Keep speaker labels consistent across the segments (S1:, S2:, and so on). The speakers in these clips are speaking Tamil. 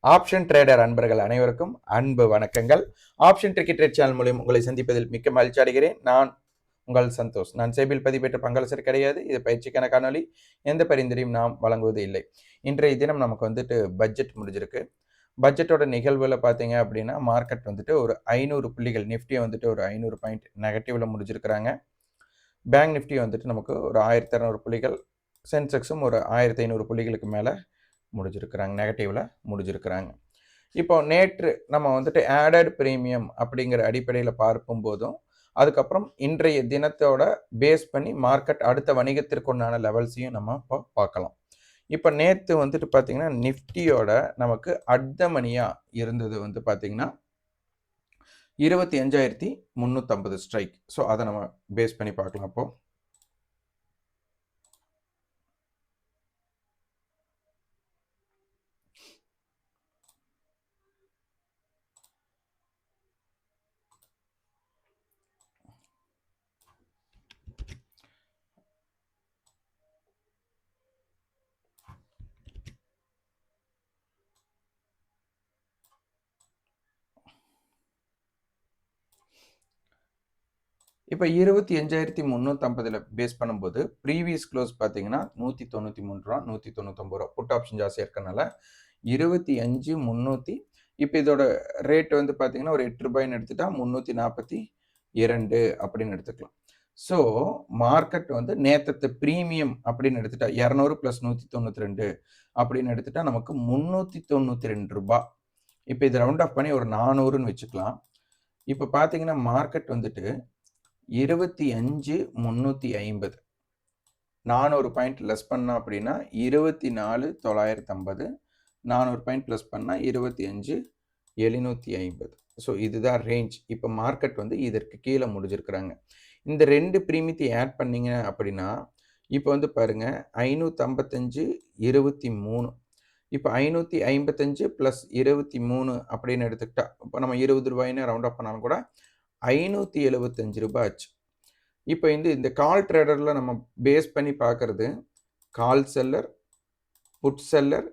S1: ஆப்ஷன் ட்ரேடர் அன்பர்கள் அனைவருக்கும் அன்பு வணக்கங்கள். ஆப்ஷன் ட்ரிக்கெட் சேனல் மூலம் உங்களை சந்திப்பதில் மிக்க மகிழ்ச்சி அடைகிறேன். நான் உங்கள் சந்தோஷ். நான் சேபில் பதிவேற்ற பங்காளர் கிடையாது. இது பயிற்சிக்கான காணொலி. எந்த பரிந்துரையும் நாம் வழங்குவது இல்லை. இன்றைய தினம் நமக்கு வந்துட்டு பட்ஜெட் முடிஞ்சிருக்கு. பட்ஜெட்டோட நிகழ்வுல பார்த்தீங்க அப்படின்னா மார்க்கெட் வந்துட்டு ஒரு 500 புள்ளிகள், நிஃப்டியை வந்துட்டு ஒரு 500 பாயிண்ட் நெகட்டிவ்ல முடிஞ்சிருக்கிறாங்க. பேங்க் நிஃப்டி வந்துட்டு நமக்கு ஒரு 1200 புள்ளிகள், சென்செக்ஸும் ஒரு 1500 புள்ளிகளுக்கு மேலே முடிஞ்சிருக்கிறாங்க, நெகட்டிவ்ல முடிஞ்சிருக்கிறாங்க. இப்போ நேற்று நம்ம வந்துட்டு ஆடட் பிரீமியம் அப்படிங்கிற அடிப்படையில் பார்க்கும் போதும், அதுக்கப்புறம் இன்றைய தினத்தோட பேஸ் பண்ணி மார்க்கெட் அடுத்த வணிகத்திற்குண்டான லெவல்ஸையும் நம்ம இப்போ பார்க்கலாம். இப்போ நேற்று வந்துட்டு பார்த்தீங்கன்னா நிஃப்டியோட நமக்கு அர்த்த மணியாக இருந்தது வந்து பார்த்தீங்கன்னா 25,350 ஸ்ட்ரைக். ஸோ அதை நம்ம பேஸ் பண்ணி பார்க்கலாம். அப்போது இப்போ 25,350 பேஸ் பண்ணும்போது ப்ரீவியஸ் க்ளோஸ் பார்த்தீங்கன்னா 193 ரூபா, 199 ரூபா. புட் ஆப்ஷன் ஜாஸ்தியாக இருக்கனால 25,300. இப்போ இதோட ரேட் வந்து பார்த்தீங்கன்னா ஒரு 8 ரூபாய்ன்னு எடுத்துட்டா 342 அப்படின்னு எடுத்துக்கலாம். ஸோ மார்க்கெட் வந்து நேற்றத்து ப்ரீமியம் அப்படின்னு எடுத்துட்டா 200 + 192 அப்படின்னு எடுத்துட்டா நமக்கு 392 ரூபா. இப்போ இது ரவுண்ட் ஆஃப் பண்ணி ஒரு 400ன்னு வச்சுக்கலாம். இப்போ பார்த்தீங்கன்னா மார்க்கெட் வந்துட்டு 25,350 400 பாயிண்ட் லெஸ் பண்ணா அப்படின்னா 24,950, 400 பாயிண்ட் ப்ளஸ் பண்ணால் 25,750. ஸோ இதுதான் ரேஞ்ச். இப்போ மார்க்கெட் வந்து இதற்கு கீழே முடிஞ்சிருக்கிறாங்க. இந்த ரெண்டு ப்ரீமியத்தை ஆட் பண்ணிங்க அப்படின்னா இப்போ வந்து பாருங்கள் 555 23. இப்போ 555 + 23 அப்படின்னு எடுத்துக்கிட்டா இப்போ நம்ம 20 ரூபாய்னு ரவுண்ட் ஆஃப் பண்ணாலும் கூட 575 ரூபாய் ஆச்சு. இப்போ இந்த கால் ட்ரேடரில் நம்ம பேஸ் பண்ணி பார்க்குறது call seller, put seller,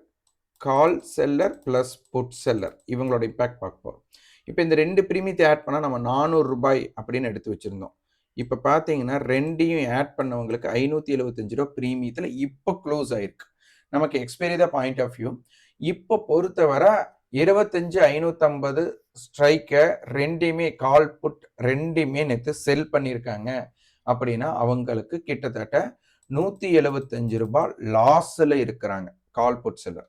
S1: call seller plus put seller, இவங்களோட இம்பேக்ட் பார்க்க போகிறோம். இப்போ இந்த ரெண்டு ப்ரீமியத்தை ஆட் பண்ணால் நம்ம 400 ரூபாய் அப்படின்னு எடுத்து வச்சுருந்தோம். இப்போ பார்த்தீங்கன்னா ரெண்டையும் ஆட் பண்ணவங்களுக்கு 575 ரூபா ப்ரீமியத்தில் இப்போ க்ளோஸ் ஆயிருக்கு. நமக்கு எக்ஸ்பைரி தான் பாயிண்ட் ஆஃப் வியூ. இப்போ பொறுத்தவரை 25,550 ஸ்ட்ரைக்கை ரெண்டையுமே கால் புட் ரெண்டையுமே நேற்று செல் பண்ணியிருக்காங்க அப்படின்னா அவங்களுக்கு கிட்டத்தட்ட 175 ரூபாய் லாஸில் இருக்கிறாங்க கால் புட் செல்லர்.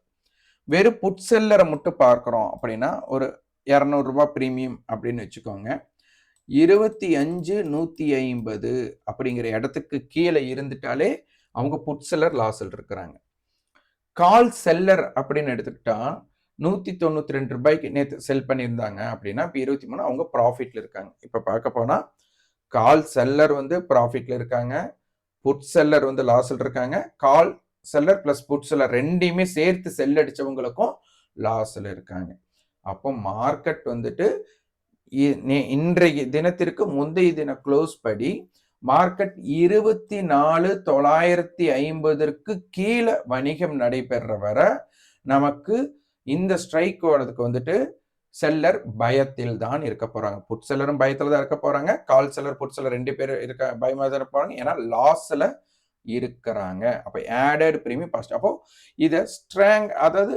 S1: வெறும் புட் செல்லரை மட்டும் பார்க்குறோம் அப்படின்னா ஒரு 200 ரூபாய் ப்ரீமியம் அப்படின்னு வச்சுக்கோங்க. 25,150 அப்படிங்கிற இடத்துக்கு கீழே இருந்துட்டாலே அவங்க புட் செல்லர் லாஸில் இருக்கிறாங்க. கால் செல்லர் அப்படின்னு எடுத்துக்கிட்டா 192 ரூபாய்க்கு நேற்று செல் பண்ணியிருந்தாங்க அப்படின்னா இப்போ 23 அவங்க ப்ராஃபிட்ல இருக்காங்க. இப்போ பார்க்க போனால் கால் செல்லர் வந்து ப்ராஃபிட்ல இருக்காங்க, புட் செல்லர் வந்து லாஸில் இருக்காங்க. Call seller plus put seller ரெண்டையுமே சேர்த்து செல் அடித்தவங்களுக்கும் லாஸில் இருக்காங்க. அப்போ மார்க்கெட் வந்துட்டு இன்றைய தினத்திற்கு முந்தைய தின க்ளோஸ் படி மார்க்கெட் 24,950க்கு கீழே வணிகம் நடைபெற வர நமக்கு இந்த ஸ்ட்ரைக் ஓடுறதுக்கு வந்துட்டு செல்லர் பயத்தில் தான் இருக்க போறாங்க. புட் செல்லரும் பயத்தில் தான் இருக்க போறாங்க. கால் செல்லர் புட் செல்லர் ரெண்டு பேரும் இருக்க பயமா தான் இருப்பாங்க. ஏன்னா லாஸ்ல இருக்கிறாங்க. அப்போ ஆடட் பிரீமியம் பாஸ்ட். அப்போ இதை ஸ்ட்ராங், அதாவது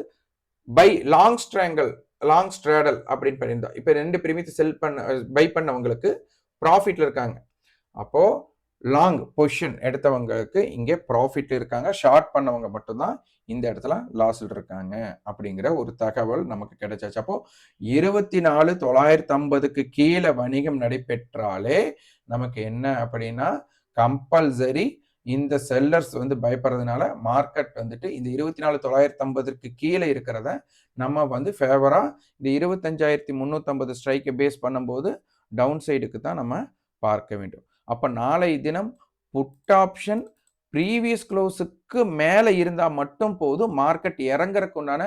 S1: buy long strangle, long straddle அப்படின்னு பண்ணியிருந்தோம். இப்போ ரெண்டு பிரீமியத்தை செல் பண்ண பை பண்ணவங்களுக்கு ப்ராஃபிட்ல இருக்காங்க. அப்போ லாங் பொசிஷன் எடுத்தவங்களுக்கு இங்கே ப்ராஃபிட் இருக்காங்க. ஷார்ட் பண்ணவங்க மட்டும்தான் இந்த இடத்துல லாஸில் இருக்காங்க அப்படிங்கிற ஒரு தகவல் நமக்கு கிடைச்சாச்சு. அப்போ 24,950க்கு கீழே வணிகம் நடைபெற்றாலே நமக்கு என்ன அப்படின்னா கம்பல்சரி இந்த செல்லர்ஸ் வந்து பயப்படுறதுனால மார்க்கெட் வந்துட்டு இந்த 24,950க்கு கீழே இருக்கிறத நம்ம வந்து ஃபேவரா இந்த 25,350 ஸ்ட்ரைக்கை பேஸ் பண்ணும்போது டவுன் சைடுக்கு தான் நம்ம பார்க்க வேண்டும். அப்போ நாளை தினம் புட் ஆப்ஷன் ப்ரீவியஸ் க்ளோஸுக்கு மேலே இருந்தால் மட்டும் போதும், மார்க்கெட் இறங்குறதுக்கு உண்டான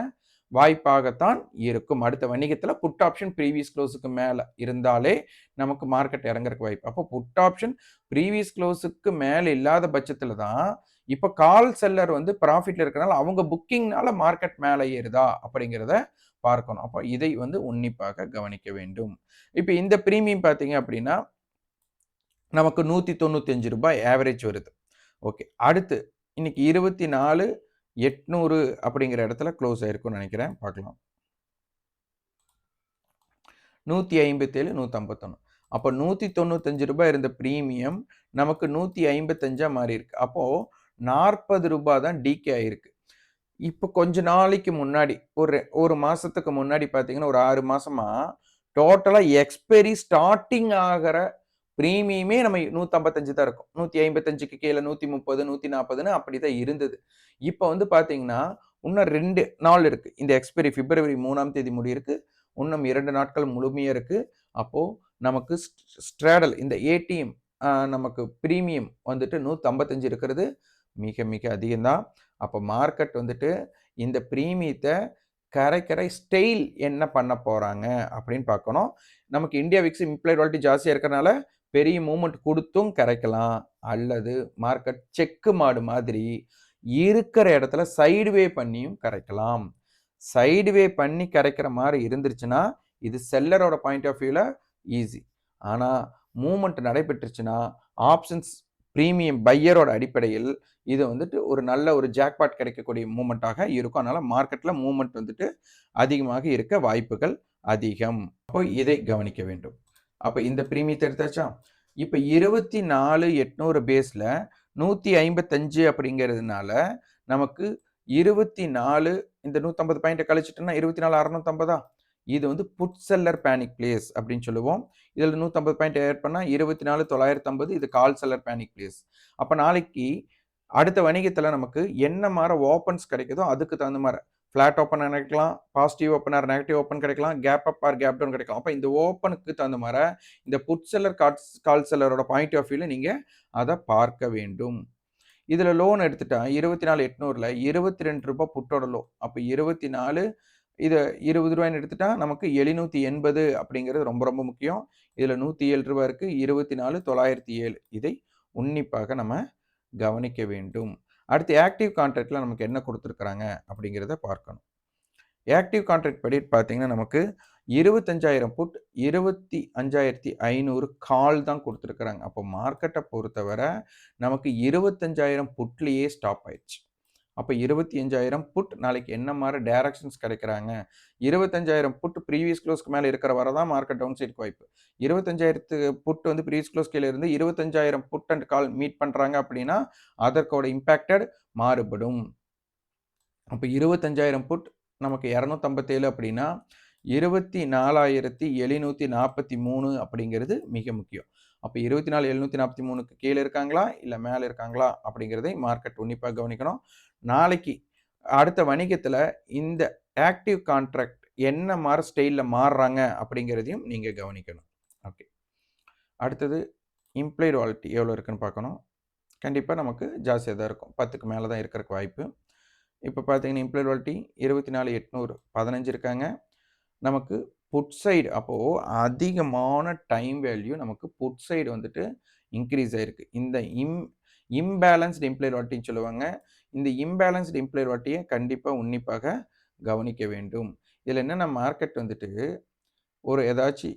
S1: வாய்ப்பாகத்தான் இருக்கும். அடுத்த வணிகத்தில் புட் ஆப்ஷன் ப்ரீவியஸ் க்ளோஸுக்கு மேலே இருந்தாலே நமக்கு மார்க்கெட் இறங்குறதுக்கு வாய்ப்பு. அப்போ புட் ஆப்ஷன் ப்ரீவியஸ் க்ளோஸுக்கு மேலே இல்லாத பட்சத்தில் தான் இப்ப கால் செல்லர் வந்து ப்ராஃபிட்ல இருக்கனால அவங்க புக்கிங்னால மார்க்கெட் மேல ஏறுதா அப்படிங்கிறத பார்க்கணும். அப்ப இதை வந்து உன்னிப்பாக கவனிக்க வேண்டும். இப்ப இந்த பிரீமியம் பார்த்தீங்க அப்படின்னா, நமக்கு ரூ. 195 ஆவரேஜ் வருது. ஓகே. அடுத்து இன்னைக்கு 24,800 அப்படிங்கிற இடத்துல க்ளோஸ் ஆயிருக்கும்னு நினைக்கிறேன். பார்க்கலாம். 157, 151. அப்போ ரூ. 195 இருந்த பிரீமியம் நமக்கு 155 மாறியிருக்கு. அப்போ ரூ. 40 தான் டீகே ஆயிருக்கு. இப்போ கொஞ்ச நாளைக்கு முன்னாடி ஒரு மாசத்துக்கு முன்னாடி பார்த்தீங்கன்னா, ஒரு 6 மாசமா டோட்டலா எக்ஸ்பைரி ஸ்டார்ட்டிங் ஆகுற பிரீமியமே நம்ம 155 தான் இருக்கும். 155க்கு கீழ 130, 140ன்னு அப்படிதான் இருந்தது. இப்போ வந்து பார்த்தீங்கன்னா, இன்னும் 2 நாள் இருக்கு. இந்த எக்ஸ்பைரி பிப்ரவரி 3ஆம் தேதி முடியிருக்கு. இன்னும் 2 நாட்கள் முழுமையா இருக்கு. அப்போ நமக்கு ஸ்ட்ராடல் இந்த ஏடிஎம் நமக்கு பிரீமியம் வந்துட்டு 155 இருக்கிறது மிக மிக அதிகம் தான். அப்போ மார்க்கெட் வந்துட்டு இந்த பிரீமியத்த கரைக்கிற ஸ்டைல் என்ன பண்ண போறாங்க அப்படின்னு பார்க்கணும். நமக்கு இந்தியா விக்ஸ் இம்ப்ளைட் வாலிட்டி ஜாஸ்தியா இருக்கறனால பெரிய மூவ்மெண்ட் குடுத்தும் கரைக்கலாம். அல்லது மார்க்கெட் செக்கு மாடு மாதிரி இருக்கிற இடத்துல சைட்வே பண்ணியும் கரைக்கலாம். சைட்வே பண்ணி கரைக்கிற மாரி இருந்துருச்சுன்னா, இது செல்லரோட பாயிண்ட் ஆஃப் வியூல ஈஸி. ஆனா மூவ்மெண்ட் நடைபெற்றுச்சுன்னா, ஆப்ஷன்ஸ் பிரீமியம் பையரோட அடிப்படையில் இது வந்துட்டு ஒரு நல்ல ஒரு ஜாக்பாட் கிடைக்கக்கூடிய மூவ்மெண்ட்டாக இருக்கும். அதனால மார்க்கெட்ல மூவ்மெண்ட் வந்துட்டு அதிகமாக இருக்க வாய்ப்புகள் அதிகம். அப்போ இதை கவனிக்க வேண்டும். அப்ப இந்த பிரீமியத்த எடுத்தாச்சா? இப்ப 24,800 பேஸ்ல 155 அப்படிங்கிறதுனால நமக்கு 24 இந்த 150 பாயிண்ட்ட கழிச்சுட்டோம்னா 24,650 இது வந்து புட் செல்லர் பேனிக் பிளேஸ் அப்படின்னு சொல்லுவோம். இதுல 150 பாயிண்ட் ஆட் பண்ணா 24,950 இது கால் செல்லர் பேனிக் பிளேஸ். அப்ப நாளைக்கு அடுத்த வணிகத்துல நமக்கு என்ன மார ஓப்பன்ஸ் கிடைக்குதோ அதுக்கு தகுந்த மார ஃபிளாட் ஓப்பனா கிடைக்கலாம், positive open or negative open கிடைக்கலாம், gap up or gap down கிடைக்கலாம். அப்ப இந்த ஓப்பனுக்கு தகுந்த மார இந்த புட் செல்லர் கால் செல்லரோட பாயிண்ட் ஆஃப் வியூல நீங்க அத பார்க்க வேண்டும். இதுல லோன் எடுத்துட்டா 24,800ல ரூ. 22 புட்டோட லோ. அப்ப 24 இத ரூ. 20ன்னு எடுத்துட்டா நமக்கு 780 அப்படிங்கிறது ரொம்ப ரொம்ப முக்கியம். இதுல ரூ. 107 இருக்கு. 24,907 இதை உன்னிப்பாக நம்ம கவனிக்க வேண்டும். அடுத்து ஆக்டிவ் கான்ட்ராக்ட்ல நமக்கு என்ன குடுத்திருக்காங்க அப்படிங்கிறத பார்க்கணும். ஆக்டிவ் கான்ட்ராக்ட் படி பார்த்தீங்கன்னா, நமக்கு 25,000 புட் 25,500 கால் தான் குடுத்திருக்காங்க. அப்போ மார்க்கெட்ட பொறுத்தவர நமக்கு 25,000 புட்லயே ஸ்டாப் ஆயிடுச்சு. அப்ப 25,000 புட் நாளைக்கு என்ன மாரி டைரக்ஷன்ஸ் கிடைக்கிறாங்க? 25,000 புட் ப்ரீவியஸ் க்ளோஸ்க்கு மேல இருக்கிற வர தான் மார்க்கெட் டவுன் சைடுக்கு வாய்ப்பு. 25,000 புட் வந்து ப்ரீவியஸ் க்ளோஸ் கீழ இருந்து 25,000 புட் அண்ட் கால் மீட் பண்றாங்க அப்படின்னா, அதற்கோட இம்பாக்டட் மாறுபடும். அப்ப 25,000 புட் நமக்கு 257 அப்படின்னா, 24,743 அப்படிங்கிறது மிக முக்கியம். அப்ப 24,743க்கு கீழ இருக்காங்களா? இல்ல மேல இருக்காங்களா? அப்படிங்கிறதை மார்க்கெட் உன்னிப்பா கவனிக்கணும். நாளைக்கு அடுத்த வணிகத்துல இந்த ஆக்டிவ் கான்ட்ராக்ட் என்ன மாரி ஸ்டைல்ல மாறுறாங்க அப்படிங்கிறதையும் நீங்க கவனிக்கணும். ஓகே. அடுத்தது இம்ப்ளைட் வாலிட்டி எவ்வளோ இருக்குன்னு பார்க்கணும். கண்டிப்பா நமக்கு ஜாஸ்தியா தான் இருக்கும். 10க்கு மேல தான் இருக்கறக்கு வாய்ப்பு. இப்ப பார்த்தீங்கன்னா, இம்ப்ளைட் வாலிட்டி 24,800 15 இருக்காங்க. நமக்கு புட் சைடு அப்போ அதிகமான டைம் வேல்யூ நமக்கு புட் சைடு வந்துட்டு இன்கிரீஸ் ஆயிருக்கு. இந்த இம்பேலன்ஸ்டு இம்ப்ளைட் வாலிட்டின்னு சொல்லுவாங்க. இந்த இம்பேலன்ஸ்டு இம்ப்ளைட் வாலிட்டிய கண்டிப்பா உன்னிப்பாக கவனிக்க வேண்டும். இதுல என்னன்னா மார்க்கெட் வந்துட்டு ஒரு ஏதாச்சு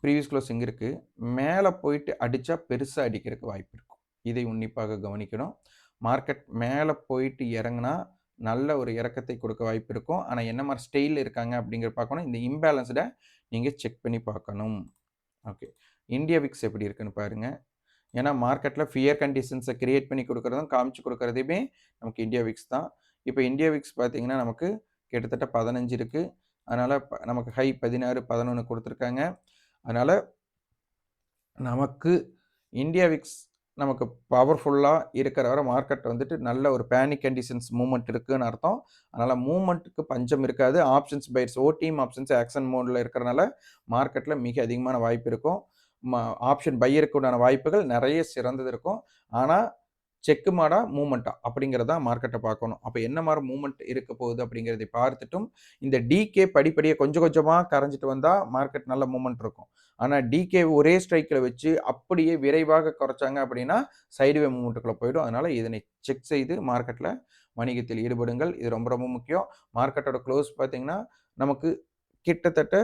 S1: ப்ரீவியஸ் க்ளோசிங் இருக்கு. மேல போயிட்டு அடிச்சா பெருசா அடிக்கிறதுக்கு வாய்ப்பு இருக்கும். இதை உன்னிப்பாக கவனிக்கணும். மார்க்கெட் மேல போயிட்டு இறங்குனா, நல்ல ஒரு இறக்கத்தை கொடுக்க வாய்ப்பு இருக்கும். ஆனா என்ன மாரி ஸ்டைல்ல இருக்காங்க அப்படிங்கிறத பார்க்கணும். இந்த இம்பேலன்ஸ்ட நீங்க செக் பண்ணி பார்க்கணும். ஓகே. இந்தியா விக்ஸ் எப்படி இருக்குன்னு பாருங்க. ஏன்னா மார்க்கெட்ல ஃபியர் கண்டிஷன்ஸ கிரியேட் பண்ணி குடுக்குறதும், காமிச்சு குடுக்குறதுமே நமக்கு இந்தியா விக்ஸ் தான். இப்ப இந்தியா விக்ஸ் பார்த்தீங்கன்னா, நமக்கு கிட்டத்தட்ட 15 இருக்கு. அதனால நமக்கு ஹை 16, 11 குடுத்துருக்காங்க. அதனால நமக்கு இந்தியா விக்ஸ் நமக்கு பவர்ஃபுல்லா இருக்கிற வர மார்க்கெட் வந்துட்டு நல்ல ஒரு பேனிக் கண்டிஷன்ஸ் மூவ்மெண்ட் இருக்குன்னு அர்த்தம். அதனால மூவ்மெண்ட்க்கு பஞ்சம் இருக்காது. Options buyers OTM options action மோட்ல இருக்கிறனால மார்க்கெட்ல மிக அதிகமான வாய்ப்பு இருக்கும். ஆப்ஷன் பையருக்கு உண்டான வாய்ப்புகள் நெறைய சிறந்தது இருக்கும். ஆனா செக்குமாடா, மூவ்மெண்ட்டா அப்படிங்கிறத தான் மார்க்கெட்ட பார்க்கணும். அப்ப என்ன மாரி மூவ்மெண்ட் இருக்க போகுது அப்படிங்கிறதை பார்த்துட்டும், இந்த டிகே படிப்படியா கொஞ்சம் கொஞ்சமா கரைஞ்சிட்டு வந்தா மார்க்கெட் நல்ல மூவ்மெண்ட் இருக்கும். ஆனா டிகே ஒரே ஸ்ட்ரைக்ல வச்சு அப்படியே விரைவாக குறைச்சாங்க அப்படின்னா, சைட்வே மூவ்மெண்ட்டுக்குள்ள போயிடும். அதனால இதனை செக் செய்து மார்க்கெட்ல வணிகத்தில் ஈடுபடுங்கள். இது ரொம்ப ரொம்ப முக்கியம். மார்க்கெட்டோட குளோஸ் பார்த்தீங்கன்னா, நமக்கு கிட்டத்தட்ட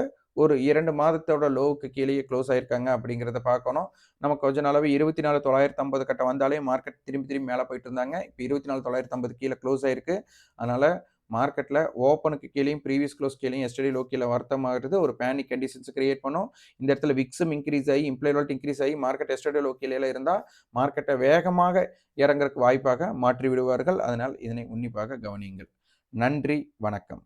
S1: ஒரு 2 மாதத்தோட லோவுக்கு கீழயே குளோஸ் ஆயிருக்காங்க அப்படிங்கிறத பார்க்கணும். நமக்கு கொஞ்ச நாளாவே 24,950 கட்ட வந்தாலே மார்க்கெட் திரும்பி திரும்பி மேல போயிட்டு இருந்தாங்க. இப்ப 24,950 கீழ குளோஸ் ஆயிருக்கு. அதனால மார்க்கெட்ல ஓப்பனுக்கு கீழயும், ப்ரீவியஸ் குளோஸ் கீழயும், எஸ்டர்டே லோ கீழ வர்த்தமாகுறது ஒரு பேனிக் கண்டிஷன்ஸ் கிரியேட் பண்ணும். இந்த இடத்துல விக்ஸும் இன்கிரீஸ் ஆகி, இம்ப்ளைட் வாலட் இன்கிரீஸ் ஆகி, மார்க்கெட் எஸ்டர்டே லோ கீழ இருந்தா, மார்க்கெட்ட வேகமாக இறங்கறக்கு வாய்ப்பாக மாற்றி விடுவார்கள். அதனால் இதனை உன்னிப்பாக கவனியுங்கள். நன்றி, வணக்கம்.